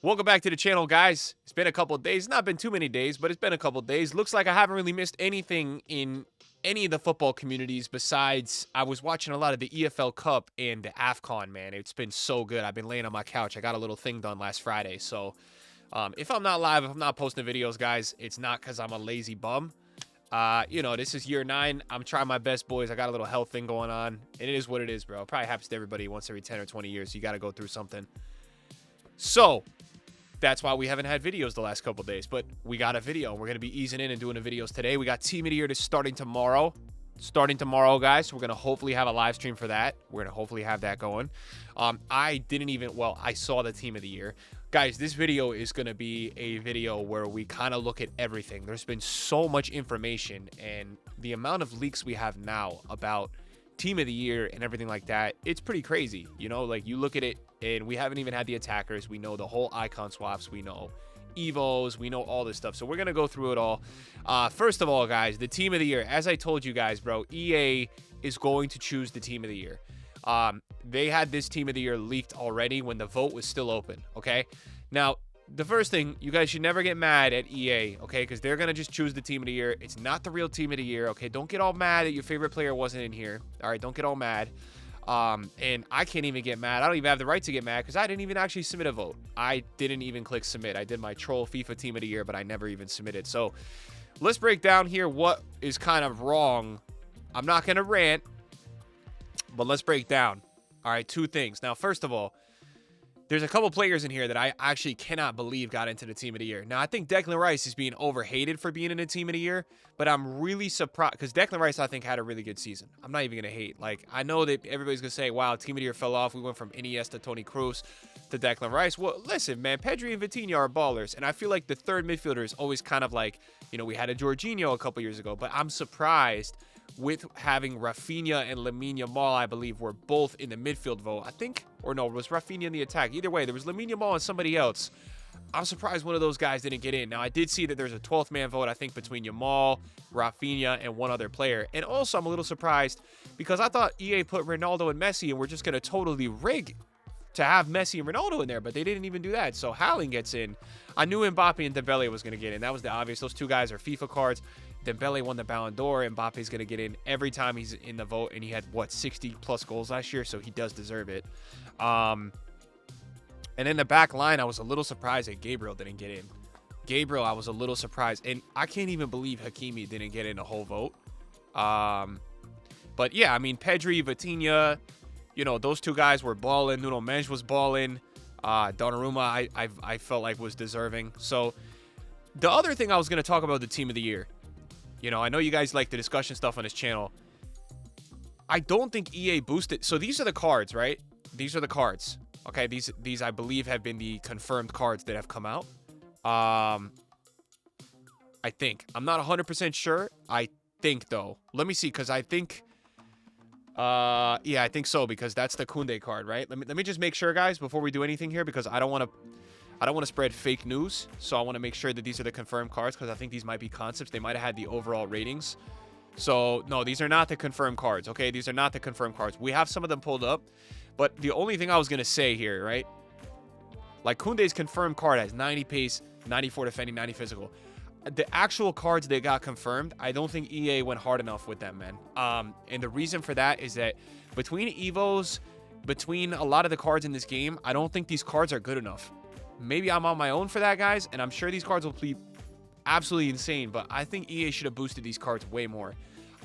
Welcome back to the channel, guys. It's been a couple of days. Not been too many days, but it's been a couple of days. Looks like I haven't really missed anything in any of the football communities besides I was watching a lot of the EFL Cup and the AFCON, man. It's been so good. I've been laying on my couch. I got a little thing done last Friday. So if I'm not live, if I'm not posting videos, guys, it's not because I'm a lazy bum. This is year 9. I'm trying my best, boys. I got a little health thing going on. And it is what it is, bro. It probably happens to everybody once every 10 or 20 years. You got to go through something. So that's why we haven't had videos the last couple days, but we got a video. We're going to be easing in and doing the videos today. We got Team of the Year starting tomorrow. Guys. So we're going to hopefully have a live stream for that. We're going to hopefully have that going. I saw the Team of the Year. Guys, this video is going to be a video where we kind of look at everything. There's been so much information, and the amount of leaks we have now about Team of the Year and everything like that, it's pretty crazy. Like you look at it, and we haven't even had the attackers. We know the whole icon swaps. We know Evos. We know all this stuff. So we're going to go through it all. First of all, guys, the Team of the Year. As I told you guys, bro, EA is going to choose the Team of the Year. They had this Team of the Year leaked already when the vote was still open, okay? Now, the first thing, you guys should never get mad at EA, okay? Because they're going to just choose the Team of the Year. It's not the real Team of the Year, okay? Don't get all mad that your favorite player wasn't in here. All right, don't get all mad. And I can't even get mad. I don't even have the right to get mad because I didn't even actually submit a vote. I didn't even click submit. I did my troll FIFA Team of the Year, but I never even submitted. So let's break down here what is kind of wrong. I'm not going to rant, but let's break down. All right, 2 things. Now, first of all, there's a couple players in here that I actually cannot believe got into the Team of the Year. Now, I think Declan Rice is being overhated for being in the Team of the Year, but I'm really surprised because Declan Rice, I think, had a really good season. I'm not even going to hate. Like, I know that everybody's going to say, wow, Team of the Year fell off. We went from Iniesta, Tony Cruz to Declan Rice. Well, listen, man, Pedri and Vitinha are ballers, and I feel like the third midfielder is always kind of like, we had a Jorginho a couple years ago, but I'm surprised with having Rafinha and Lamine Yamal, I believe, were both in the midfield vote. I think, or no, it was Rafinha in the attack. Either way, there was Lamine Yamal and somebody else. I'm surprised one of those guys didn't get in. Now, I did see that there's a 12th man vote, I think, between Yamal, Rafinha, and one other player. And also, I'm a little surprised because I thought EA put Ronaldo and Messi and we're just going to totally rig to have Messi and Ronaldo in there, but they didn't even do that. So Haaland gets in. I knew Mbappe and Dembele was going to get in. That was the obvious. Those 2 guys are FIFA cards. Dembele won the Ballon d'Or. Mbappe's going to get in every time he's in the vote, and he had, 60-plus goals last year, so he does deserve it. And in the back line, I was a little surprised that Gabriel didn't get in. Gabriel, I was a little surprised, and I can't even believe Hakimi didn't get in the whole vote. But, yeah, I mean, Pedri, Vitinha, those 2 guys were balling. Nuno Mendes was balling. Donnarumma, I felt like was deserving. So, the other thing I was going to talk about the Team of the Year. I know you guys like the discussion stuff on this channel. I don't think EA boosted. So these are the cards, right? These are the cards. Okay, these I believe have been the confirmed cards that have come out. I think. I'm not 100% sure. I think, though. Let me see, because I think... yeah, I think so, because that's the Koundé card, right? Let me just make sure, guys, before we do anything here, because I don't want to spread fake news, so I want to make sure that these are the confirmed cards because I think these might be concepts. They might have had the overall ratings. So, no, these are not the confirmed cards, okay? These are not the confirmed cards. We have some of them pulled up, but the only thing I was going to say here, right? Like, Koundé's confirmed card has 90 pace, 94 defending, 90 physical. The actual cards that got confirmed, I don't think EA went hard enough with them, man. And the reason for that is that between Evos, between a lot of the cards in this game, I don't think these cards are good enough. Maybe I'm on my own for that, guys, and I'm sure these cards will be absolutely insane, but I think EA should have boosted these cards way more.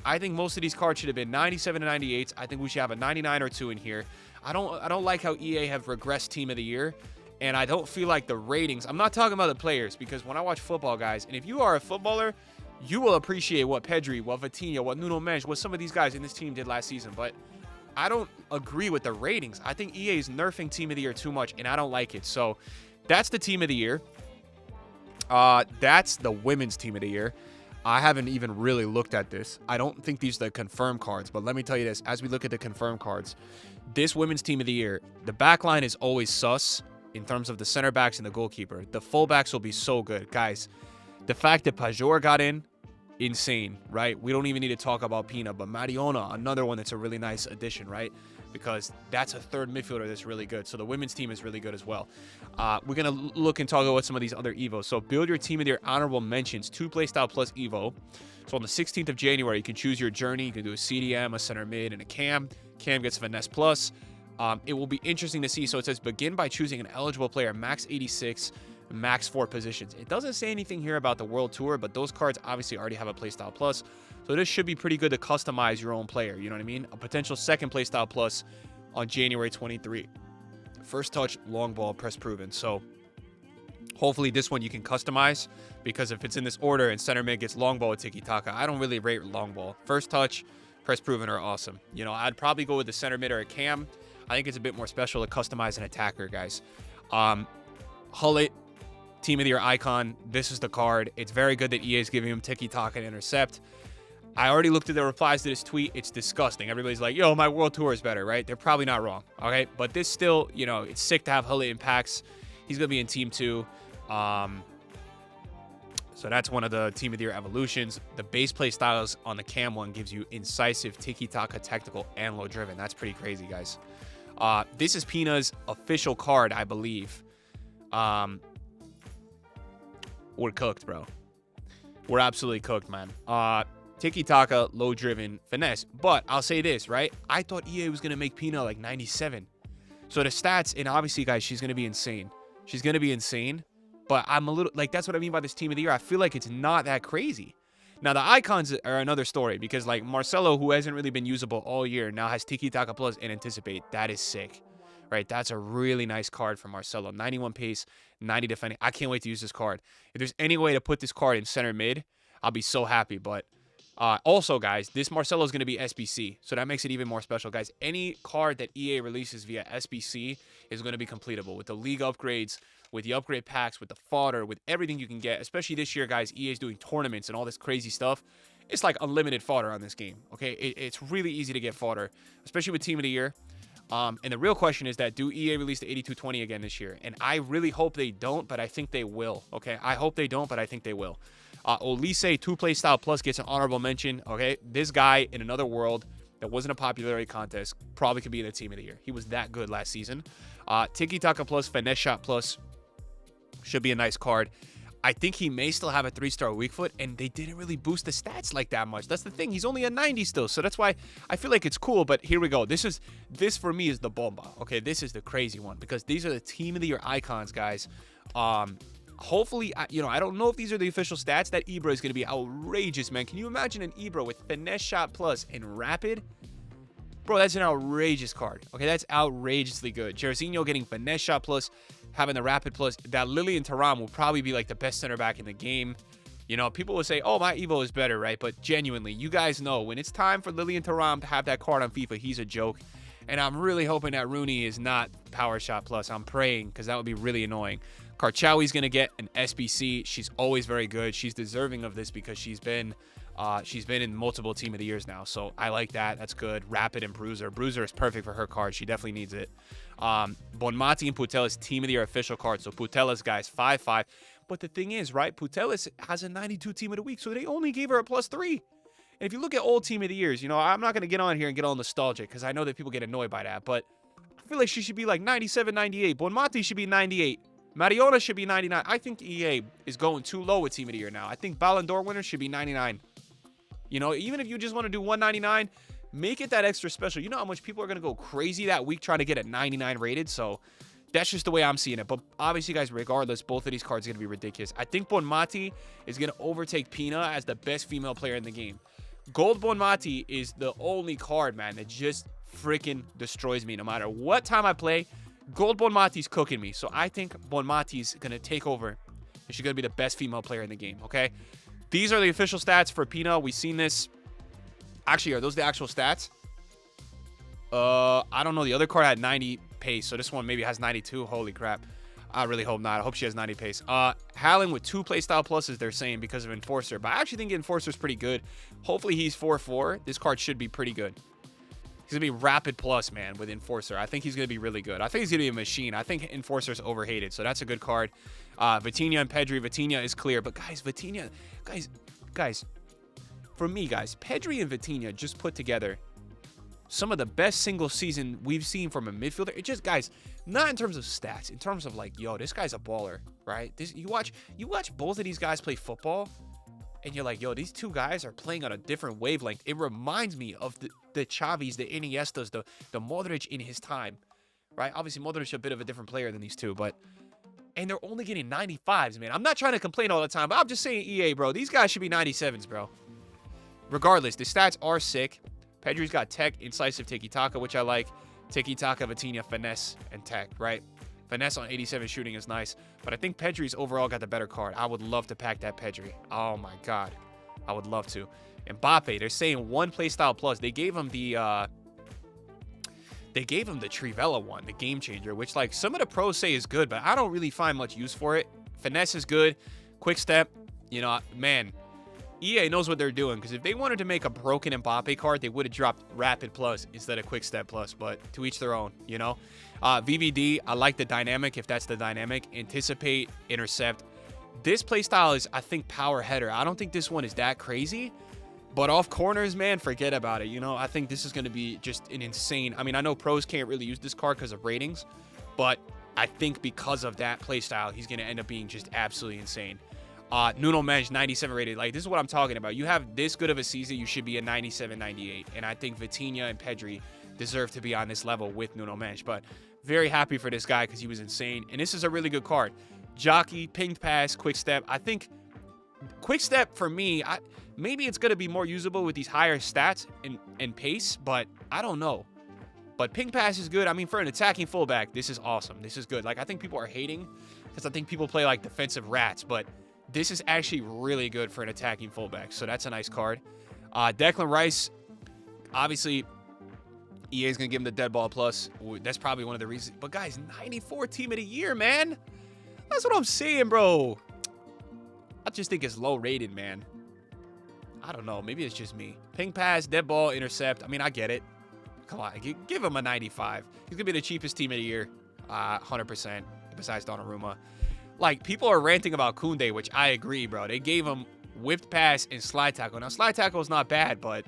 I think most of these cards should have been 97 to 98s. I think we should have a 99 or 2 in here. I don't like how EA have regressed Team of the Year, and I don't feel like the ratings. I'm not talking about the players, because when I watch football, guys, and if you are a footballer, you will appreciate what Pedri, what Vitinha, what Nuno Mendes, what some of these guys in this team did last season, but I don't agree with the ratings. I think EA is nerfing Team of the Year too much, and I don't like it. So that's the Team of the Year. That's the women's Team of the Year. I haven't even really looked at this. I don't think these are the confirmed cards, but let me tell you this. As we look at the confirmed cards, this women's Team of the Year, the back line is always sus in terms of the center backs and the goalkeeper. The fullbacks will be so good. Guys, the fact that Pajor got in, insane, right? We don't even need to talk about Pina, but Mariona, another one that's a really nice addition, right? because that's a third midfielder that's really good. So the women's team is really good as well. We're going to look and talk about some of these other Evos. So build your team with your honorable mentions, 2 playstyle plus Evo. So on the 16th of January, you can choose your journey. You can do a CDM, a center mid, and a cam. Cam gets finesse plus. It will be interesting to see. So it says begin by choosing an eligible player, max 86, max 4 positions. It doesn't say anything here about the World Tour, but those cards obviously already have a playstyle plus. So this should be pretty good to customize your own player. You know what I mean? A potential second playstyle plus on January 23. First touch, long ball, press proven. So hopefully this one you can customize, because if it's in this order and center mid gets long ball with tiki taka, I don't really rate long ball. First touch, press proven are awesome. You know, I'd probably go with the center mid or a cam. I think it's a bit more special to customize an attacker, guys. Hullet, team of the year icon. This is the card. It's very good that EA is giving him tiki taka and intercept. I already looked at the replies to this tweet. It's disgusting. Everybody's like, yo, my World Tour is better, right? They're probably not wrong, okay? But this still, you know, it's sick to have Hullet in packs. He's going to be in Team 2. So that's one of the Team of the Year evolutions. The base play styles on the cam one gives you incisive, tiki-taka, tactical, and low-driven. That's pretty crazy, guys. This is Pina's official card, I believe. We're cooked, bro. We're absolutely cooked, man. Tiki-taka, low-driven, finesse. But I'll say this, right? I thought EA was going to make Pina like 97. So the stats, and obviously, guys, she's going to be insane. She's going to be insane. But I'm a little, like, that's what I mean by this Team of the Year. I feel like it's not that crazy. Now, the icons are another story, because, like, Marcelo, who hasn't really been usable all year, now has Tiki-taka Plus and Anticipate. That is sick, right? That's a really nice card for Marcelo. 91 pace, 90 defending. I can't wait to use this card. If there's any way to put this card in center mid, I'll be so happy. But also, guys, this Marcelo is going to be SBC, so that makes it even more special, guys. Any card that EA releases via SBC is going to be completable with the league upgrades, with the upgrade packs, with the fodder, with everything you can get. Especially this year, guys, EA is doing tournaments and all this crazy stuff. It's like unlimited fodder on this game, okay? It's really easy to get fodder, especially with Team of the Year. And the real question is that, do EA release the 8220 again this year? And I really hope they don't, but I think they will, okay? I hope they don't, but I think they will. Olise, 2-play style plus, gets an honorable mention, okay? This guy in another world that wasn't a popularity contest probably could be in the Team of the Year. He was that good last season. Tiki-taka plus, finesse shot plus should be a nice card. I think he may still have a 3-star weak foot, and they didn't really boost the stats like that much. That's the thing. He's only a 90 still, so that's why I feel like it's cool. But here we go. This for me is the bomba. Okay, this is the crazy one, because these are the Team of the Year icons, guys. Hopefully, you know, I don't know if these are the official stats. That Ibra is going to be outrageous, man. Can you imagine an Ibra with finesse shot plus and rapid? Bro, that's an outrageous card. Okay, that's outrageously good. Jairzinho getting finesse shot plus, having the rapid plus. That Lillian Thuram will probably be like the best center back in the game. You know, people will say, oh, my Evo is better, right? But genuinely, you guys know, when it's time for Lillian Thuram to have that card on FIFA, he's a joke. And I'm really hoping that Rooney is not power shot plus. I'm praying, because that would be really annoying. Karchawi's going to get an SBC. She's always very good. She's deserving of this because she's been in multiple Team of the Years now. So I like that. That's good. Rapid and Bruiser. Bruiser is perfect for her card. She definitely needs it. Bonmati and Putellas Team of the Year official card. So Putellas, guys, 5-5. But the thing is, right, Putellas has a 92 Team of the Week, so they only gave her a +3. And if you look at old Team of the Years, you know, I'm not going to get on here and get all nostalgic, because I know that people get annoyed by that. But I feel like she should be like 97, 98. Bonmati should be 98. Mariona should be 99. I think EA is going too low with Team of the Year now. I think Ballon d'Or winners should be 99. You know, even if you just want to do 199, make it that extra special. You know how much people are going to go crazy that week trying to get a 99 rated? So that's just the way I'm seeing it. But obviously, guys, regardless, both of these cards are going to be ridiculous. I think Bonmati is going to overtake Pina as the best female player in the game. Gold Bonmati is the only card, man, that just freaking destroys me no matter what time I play. Gold Bonmati's cooking me. So I think Bonmati's going to take over. And she's going to be the best female player in the game, okay? These are the official stats for Pina. We've seen this. Actually, are those the actual stats? I don't know. The other card had 90 pace, so this one maybe has 92. Holy crap. I really hope not. I hope she has 90 pace. Hallen with 2 playstyle pluses, they're saying, because of Enforcer. But I actually think Enforcer's pretty good. Hopefully he's 4-4. This card should be pretty good. He's going to be rapid plus, man, with Enforcer. I think he's going to be really good. I think he's going to be a machine. I think Enforcer's overhated, so that's a good card. Vitinha and Pedri. Vitinha is clear. But, guys, Vitinha, guys, for me, guys, Pedri and Vitinha just put together some of the best single season we've seen from a midfielder. It just, guys, not in terms of stats, in terms of like, yo, this guy's a baller, right? You watch both of these guys play football, and you're like, yo, these two guys are playing on a different wavelength. It reminds me of the Xavis, the Iniestas, the Modric in his time, right? Obviously, Modric a bit of a different player than these two, but and they're only getting 95s, man. I'm not trying to complain all the time, but I'm just saying, EA, bro, these guys should be 97s, bro. Regardless, the stats are sick. Pedri's got tech, incisive tiki-taka, which I like. Tiki-taka, Vitinha, finesse, and tech, right? Finesse on 87 shooting is nice, but I think Pedri's overall got the better card. I would love to pack that Pedri. Oh, my God. I would love to. Mbappe, they're saying one playstyle plus. They gave him the Trivela one, the game changer, which, like, some of the pros say is good, but I don't really find much use for it. Finesse is good. Quick step, you know, man, EA knows what they're doing, because if they wanted to make a broken Mbappe card, they would have dropped Rapid Plus instead of Quick Step Plus, but to each their own, you know? VVD, I like the dynamic, if that's the dynamic. Anticipate, intercept. This playstyle is, I think, power header. I don't think this one is that crazy, but off corners, man, forget about it. You know, I think this is going to be just an insane. I mean, I know pros can't really use this card because of ratings, but I think because of that playstyle, he's going to end up being just absolutely insane. Nuno Mendes, 97 rated. Like, this is what I'm talking about. You have this good of a season, you should be a 97, 98. And I think Vitinha and Pedri deserve to be on this level with Nuno Mendes. But very happy for this guy because he was insane. And this is a really good card. Jockey, pinged pass, quick step. I think quick step for me, maybe it's going to be more usable with these higher stats and pace, but I don't know. But ping pass is good. I mean, for an attacking fullback, this is awesome. This is good. Like, I think people are hating because I think people play like defensive rats, but this is actually really good for an attacking fullback. So that's a nice card. Declan Rice, obviously, EA is going to give him the dead ball plus. That's probably one of the reasons. But guys, 94 team of the year, man. That's what I'm saying, bro. I just think it's low rated, man. I don't know. Maybe it's just me. Ping pass, dead ball, intercept. I mean, I get it. Come on, give him a 95. He's going to be the cheapest team of the year. 100%, besides Donnarumma. Like, people are ranting about Koundé, which I agree, bro. They gave him whipped pass and slide tackle. Now, slide tackle is not bad, but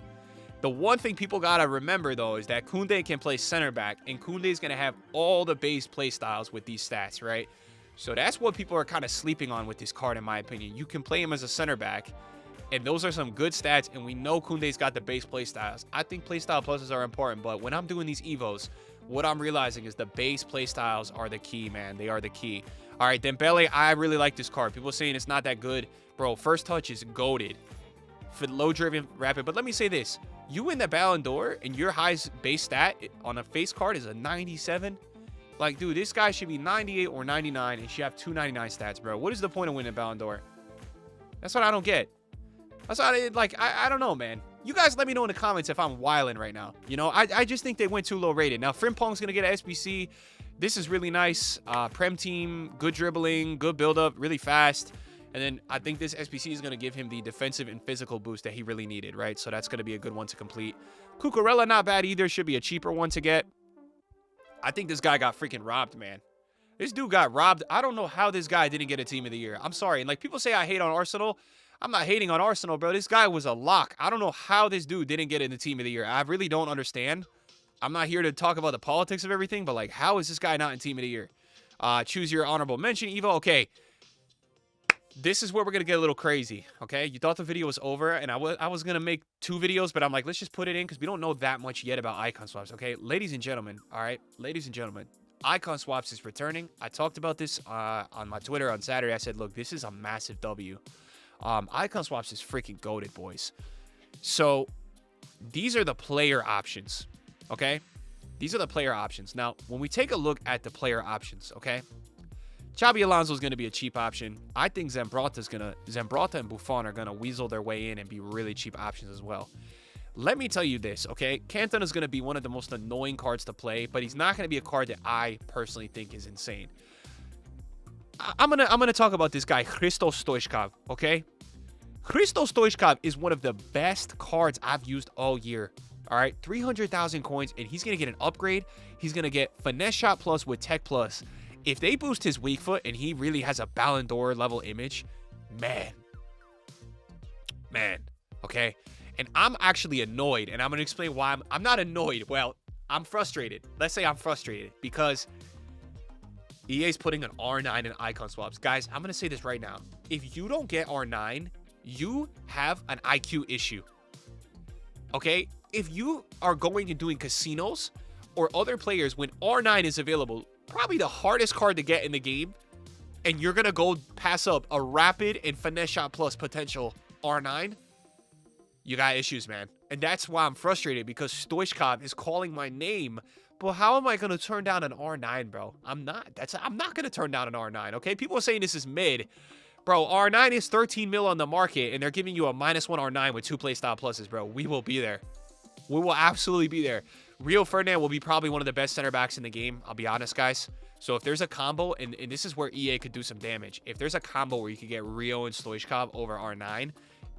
the one thing people got to remember, though, is that Koundé can play center back, and Koundé is going to have all the base play styles with these stats, right? So that's what people are kind of sleeping on with this card, in my opinion. You can play him as a center back, and those are some good stats, and we know Koundé's got the base play styles. I think play style pluses are important, but when I'm doing these Evos, what I'm realizing is the base play styles are the key, man. They are the key. All right, Dembele, I really like this card. People are saying it's not that good. Bro, first touch is goated. For low-driven, rapid. But let me say this. You win the Ballon d'Or, and your highest base stat on a face card is a 97. Like, dude, this guy should be 98 or 99, and should have 299 stats, bro. What is the point of winning the Ballon d'Or? That's what I don't get. That's what I don't know, man. You guys let me know in the comments if I'm wilding right now. You know, I just think they went too low rated. Now, Frimpong's going to get an SBC. This is really nice. Prem team, good dribbling, good build-up, really fast. And then I think this SBC is going to give him the defensive and physical boost that he really needed, right? So that's going to be a good one to complete. Cucurella, not bad either. Should be a cheaper one to get. I think this guy got freaking robbed, man. This dude got robbed. I don't know how this guy didn't get a team of the year. I'm sorry. And like, people say I hate on Arsenal. I'm not hating on Arsenal, bro. This guy was a lock. I don't know how this dude didn't get in the team of the year. I really don't understand. I'm not here to talk about the politics of everything, but, like, how is this guy not in team of the year? Choose your honorable mention, Evo. Okay. This is where we're going to get a little crazy, okay? You thought the video was over, and I was going to make 2 videos, but I'm like, let's just put it in because we don't know that much yet about icon swaps, okay? Ladies and gentlemen, all right? Ladies and gentlemen, icon swaps is returning. I talked about this on my Twitter on Saturday. I said, look, this is a massive W. Icon swaps is freaking goated, boys. So these are the player options, okay? These are the player options. Now, when we take a look at the player options, okay? Xabi Alonso is going to be a cheap option. I think Zambrotta and Buffon are going to weasel their way in and be really cheap options as well. Let me tell you this, okay? Cantona is going to be one of the most annoying cards to play, but he's not going to be a card that I personally think is insane. I'm gonna talk about this guy, Christos Stoichkov, okay? Christos Stoichkov is one of the best cards I've used all year. All right, 300,000 coins, and he's gonna get an upgrade. He's gonna get finesse shot plus with tech plus. If they boost his weak foot and he really has a Ballon d'Or level image, man, okay. And I'm actually annoyed, and I'm going to explain why I'm not annoyed. Well, I'm frustrated. Let's say I'm frustrated because EA's putting an R9 in icon swaps. Guys, I'm going to say this right now. If you don't get R9, you have an IQ issue. Okay? If you are going and doing casinos or other players when R9 is available, probably the hardest card to get in the game, and you're going to go pass up a rapid and finesse shot plus potential R9, you got issues, man. And that's why I'm frustrated, because Stoichkov is calling my name. But how am I going to turn down an R9, bro? I'm not going to turn down an R9, okay? People are saying this is mid. Bro, R9 is 13 mil on the market, and they're giving you a -1 R9 with 2 playstyle pluses, bro. We will be there. We will absolutely be there. Rio Ferdinand will be probably one of the best center backs in the game. I'll be honest, guys. So if there's a combo, and this is where EA could do some damage. If there's a combo where you could get Rio and Stoichkov over R9,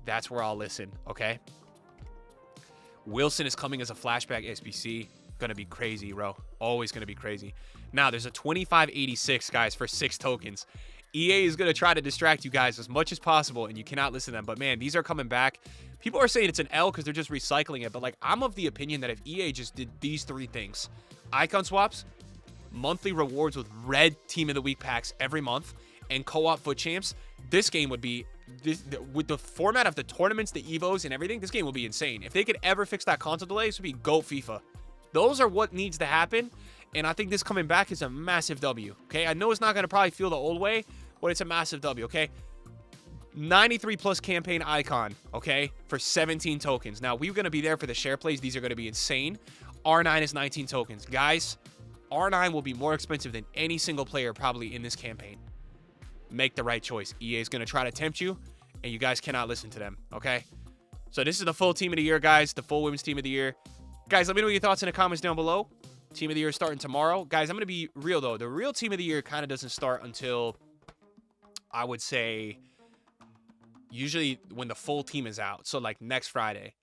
that's where I'll listen, okay? Wilson is coming as a flashback SBC. Gonna be crazy, bro. Always gonna be crazy. Now, there's a 2586, guys, for 6 tokens. EA is gonna try to distract you guys as much as possible, and you cannot listen to them. But, man, these are coming back. People are saying it's an L because they're just recycling it. But, like, I'm of the opinion that if EA just did these 3 things, icon swaps, monthly rewards with red Team of the Week packs every month, and co-op foot champs, this game would be, with the format of the tournaments, the EVOs, and everything, this game will be insane. If they could ever fix that console delay, this would be GOAT FIFA. Those are what needs to happen, and I think this coming back is a massive W, okay? I know it's not going to probably feel the old way, but it's a massive W, okay? 93 plus campaign icon, okay, for 17 tokens. Now, we're going to be there for the share plays. These are going to be insane. R9 is 19 tokens. Guys, R9 will be more expensive than any single player probably in this campaign. Make the right choice. EA is going to try to tempt you, and you guys cannot listen to them, okay? So this is the full team of the year, guys, the full women's team of the year. Guys, let me know your thoughts in the comments down below. Team of the year starting tomorrow. Guys, I'm going to be real, though. The real team of the year kind of doesn't start until, I would say, usually when the full team is out. So, like, next Friday.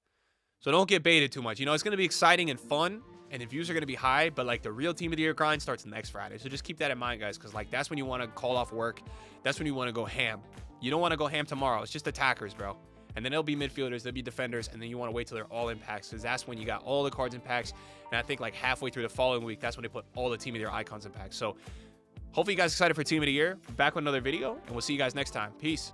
So don't get baited too much. You know, it's going to be exciting and fun, and the views are going to be high, but, like, the real team of the year grind starts next Friday. So just keep that in mind, guys, because, like, that's when you want to call off work. That's when you want to go ham. You don't want to go ham tomorrow. It's just attackers, bro. And then there'll be midfielders, there'll be defenders, and then you want to wait till they're all in packs, because that's when you got all the cards in packs. And I think, like, halfway through the following week, that's when they put all the team of the year icons in packs. So hopefully you guys are excited for team of the year. Back with another video, and we'll see you guys next time. Peace.